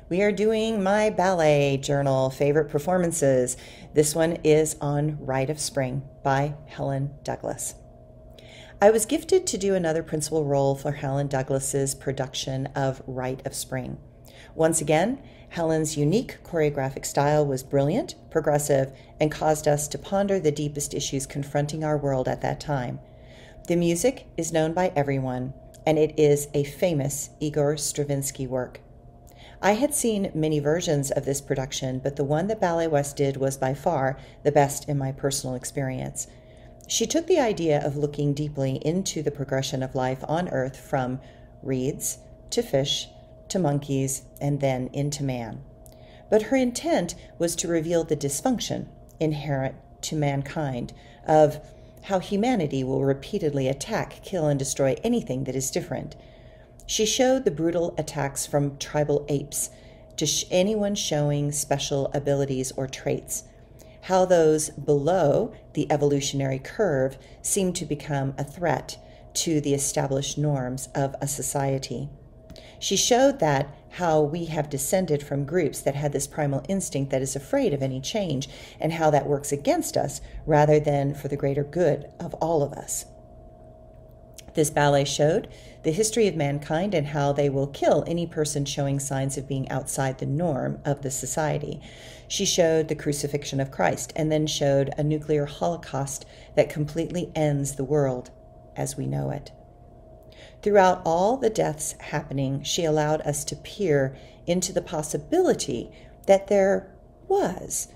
We are doing my ballet journal favorite performances. This one is on Rite of Spring by Helen Douglas. I was gifted to do another principal role for Helen Douglas's production of Rite of Spring. Once again, Helen's unique choreographic style was brilliant, progressive, and caused us to ponder the deepest issues confronting our world at that time. The music is known by everyone, and it is a famous Igor Stravinsky work. I had seen many versions of this production, but the one that Ballet West did was by far the best in my personal experience. She took the idea of looking deeply into the progression of life on Earth from reeds to fish to monkeys and then into man. But her intent was to reveal the dysfunction inherent to mankind of how humanity will repeatedly attack, kill, and destroy anything that is different. She showed the brutal attacks from tribal apes to anyone showing special abilities or traits, how those below the evolutionary curve seem to become a threat to the established norms of a society. She showed that how we have descended from groups that had this primal instinct that is afraid of any change, and how that works against us rather than for the greater good of all of us. This ballet showed the history of mankind and how they will kill any person showing signs of being outside the norm of the society. She showed the crucifixion of Christ and then showed a nuclear holocaust that completely ends the world as we know it. Throughout all the deaths happening, she allowed us to peer into the possibility that there was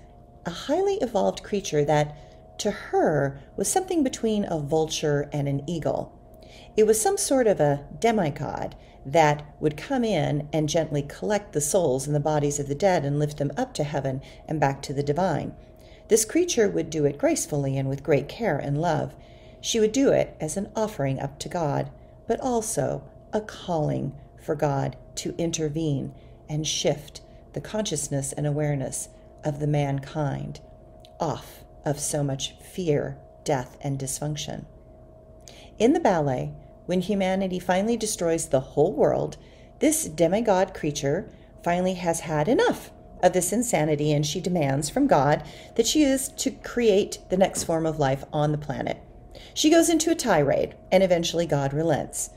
a highly evolved creature that, to her, was something between a vulture and an eagle. It was some sort of a demigod that would come in and gently collect the souls and the bodies of the dead and lift them up to heaven and back to the divine. This creature would do it gracefully and with great care and love. She would do it as an offering up to God, but also a calling for God to intervene and shift the consciousness and awareness of the mankind off of so much fear, death, and dysfunction. In the ballet, when humanity finally destroys the whole world, this demigod creature finally has had enough of this insanity, and she demands from God that she is to create the next form of life on the planet. She goes into a tirade, and eventually God relents.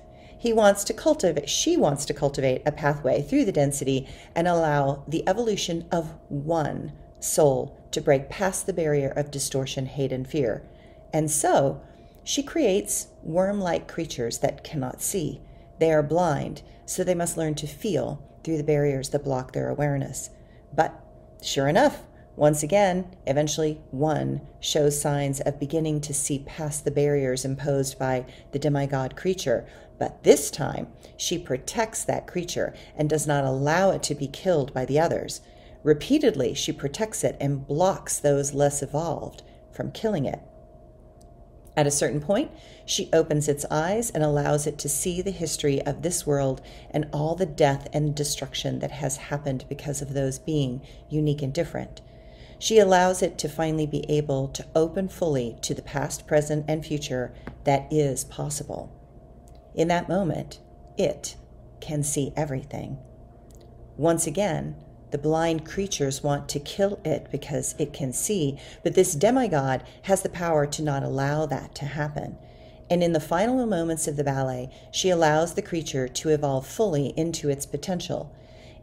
She wants to cultivate a pathway through the density and allow the evolution of one soul to break past the barrier of distortion, hate, and fear. And so, she creates worm-like creatures that cannot see. They are blind, so they must learn to feel through the barriers that block their awareness. But sure enough, once again, eventually one shows signs of beginning to see past the barriers imposed by the demigod creature. But this time, she protects that creature and does not allow it to be killed by the others. Repeatedly, she protects it and blocks those less evolved from killing it. At a certain point, she opens its eyes and allows it to see the history of this world and all the death and destruction that has happened because of those being unique and different. She allows it to finally be able to open fully to the past, present, and future that is possible. In that moment, it can see everything. Once again, the blind creatures want to kill it because it can see, but this demigod has the power to not allow that to happen. And in the final moments of the ballet, she allows the creature to evolve fully into its potential.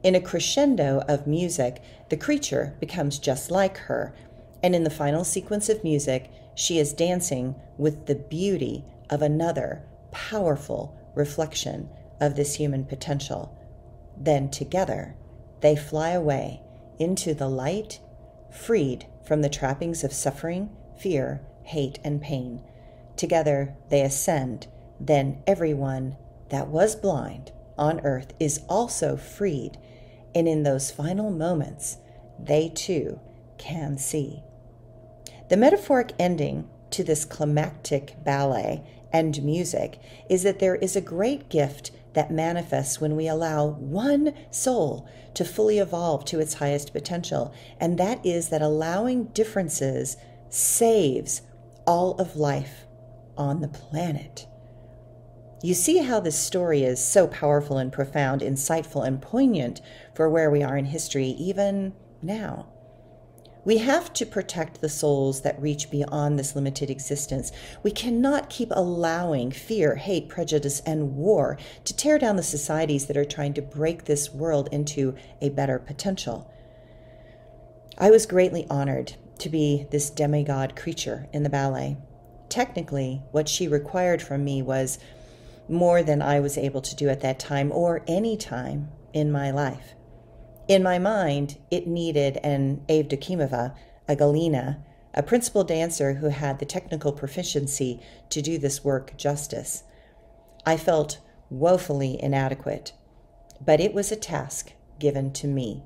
In a crescendo of music, the creature becomes just like her, and in the final sequence of music, she is dancing with the beauty of another powerful reflection of this human potential. Then together, they fly away into the light, freed from the trappings of suffering, fear, hate, and pain. Together they ascend. Then everyone that was blind on earth is also freed, and in those final moments, they too can see. The metaphoric ending to this climactic ballet and music is that there is a great gift that manifests when we allow one soul to fully evolve to its highest potential, and that is that allowing differences saves all of life on the planet. You see how this story is so powerful and profound, insightful and poignant for where we are in history, even now. We have to protect the souls that reach beyond this limited existence. We cannot keep allowing fear, hate, prejudice, and war to tear down the societies that are trying to break this world into a better potential. I was greatly honored to be this demigod creature in the ballet. Technically, what she required from me was more than I was able to do at that time or any time in my life. In my mind, it needed an Evdokimova, a Galina, a principal dancer who had the technical proficiency to do this work justice. I felt woefully inadequate, but it was a task given to me.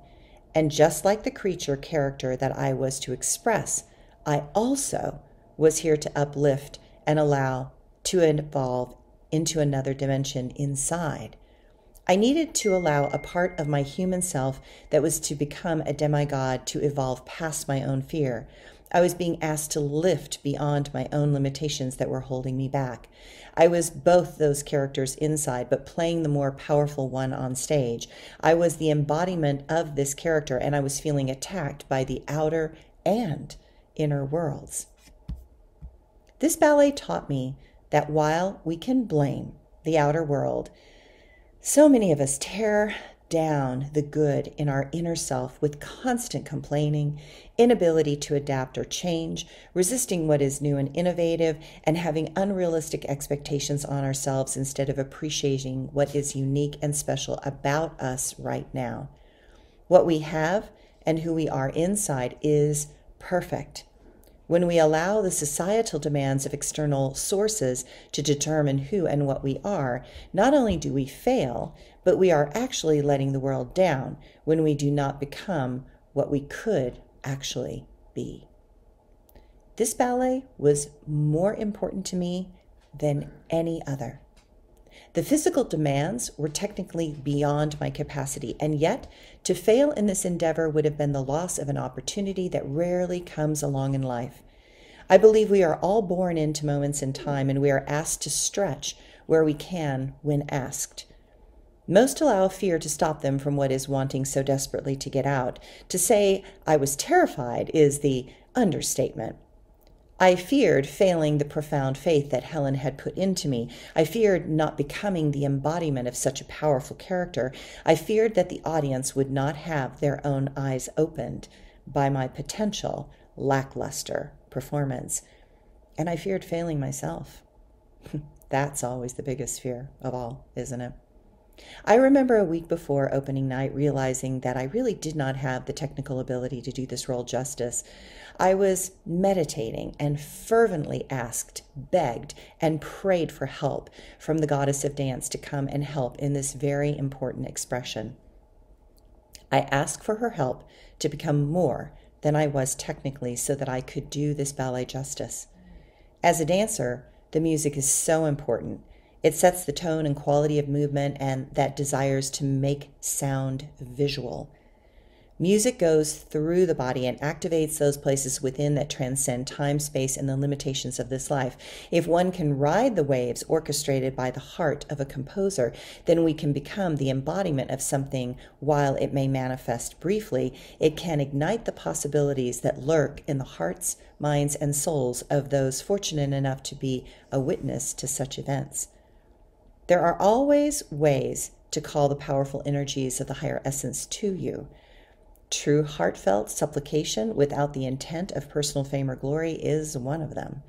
And just like the creature character that I was to express, I also was here to uplift and allow to evolve into another dimension inside. I needed to allow a part of my human self that was to become a demigod to evolve past my own fear. I was being asked to lift beyond my own limitations that were holding me back. I was both those characters inside, but playing the more powerful one on stage. I was the embodiment of this character, and I was feeling attacked by the outer and inner worlds. This ballet taught me that while we can blame the outer world, so many of us tear down the good in our inner self with constant complaining, inability to adapt or change, resisting what is new and innovative, and having unrealistic expectations on ourselves instead of appreciating what is unique and special about us right now. What we have and who we are inside is perfect. When we allow the societal demands of external sources to determine who and what we are, not only do we fail, but we are actually letting the world down when we do not become what we could actually be. This ballet was more important to me than any other. The physical demands were technically beyond my capacity, and yet to fail in this endeavor would have been the loss of an opportunity that rarely comes along in life. I believe we are all born into moments in time, and we are asked to stretch where we can when asked. Most allow fear to stop them from what is wanting so desperately to get out. To say I was terrified is the understatement. I feared failing the profound faith that Helen had put into me. I feared not becoming the embodiment of such a powerful character. I feared that the audience would not have their own eyes opened by my potential lackluster performance. And I feared failing myself. That's always the biggest fear of all, isn't it? I remember a week before opening night realizing that I really did not have the technical ability to do this role justice. I was meditating and fervently asked, begged, and prayed for help from the goddess of dance to come and help in this very important expression. I asked for her help to become more than I was technically so that I could do this ballet justice. As a dancer, the music is so important. It sets the tone and quality of movement and that desires to make sound visual. Music goes through the body and activates those places within that transcend time, space, and the limitations of this life. If one can ride the waves orchestrated by the heart of a composer, then we can become the embodiment of something. While it may manifest briefly, it can ignite the possibilities that lurk in the hearts, minds, and souls of those fortunate enough to be a witness to such events. There are always ways to call the powerful energies of the higher essence to you. True heartfelt supplication without the intent of personal fame or glory is one of them.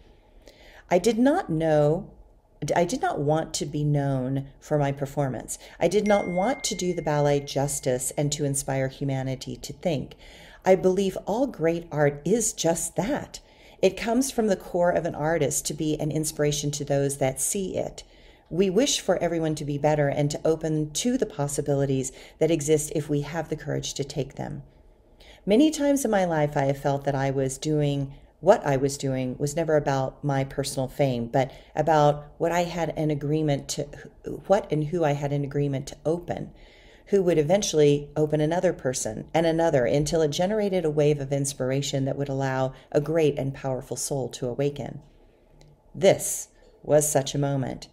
I did not want to be known for my performance. I did not want to do the ballet justice and to inspire humanity to think. I believe all great art is just that. It comes from the core of an artist to be an inspiration to those that see it. We wish for everyone to be better and to open to the possibilities that exist if we have the courage to take them. Many times in my life, I have felt that what I was doing was never about my personal fame, but about what and who I had an agreement to open, who would eventually open another person and another until it generated a wave of inspiration that would allow a great and powerful soul to awaken. This was such a moment.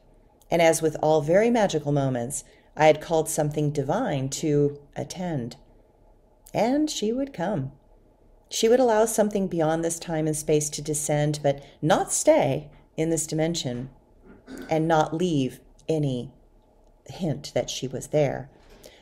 And as with all very magical moments, I had called something divine to attend. And she would come. She would allow something beyond this time and space to descend, but not stay in this dimension and not leave any hint that she was there.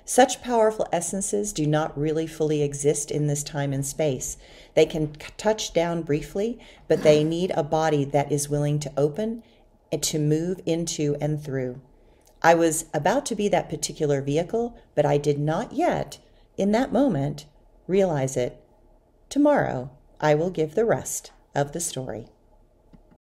Such powerful essences do not really fully exist in this time and space. They can touch down briefly, but they need a body that is willing to open and to move into and through. I was about to be that particular vehicle, but I did not yet, in that moment, realize it. Tomorrow, I will give the rest of the story.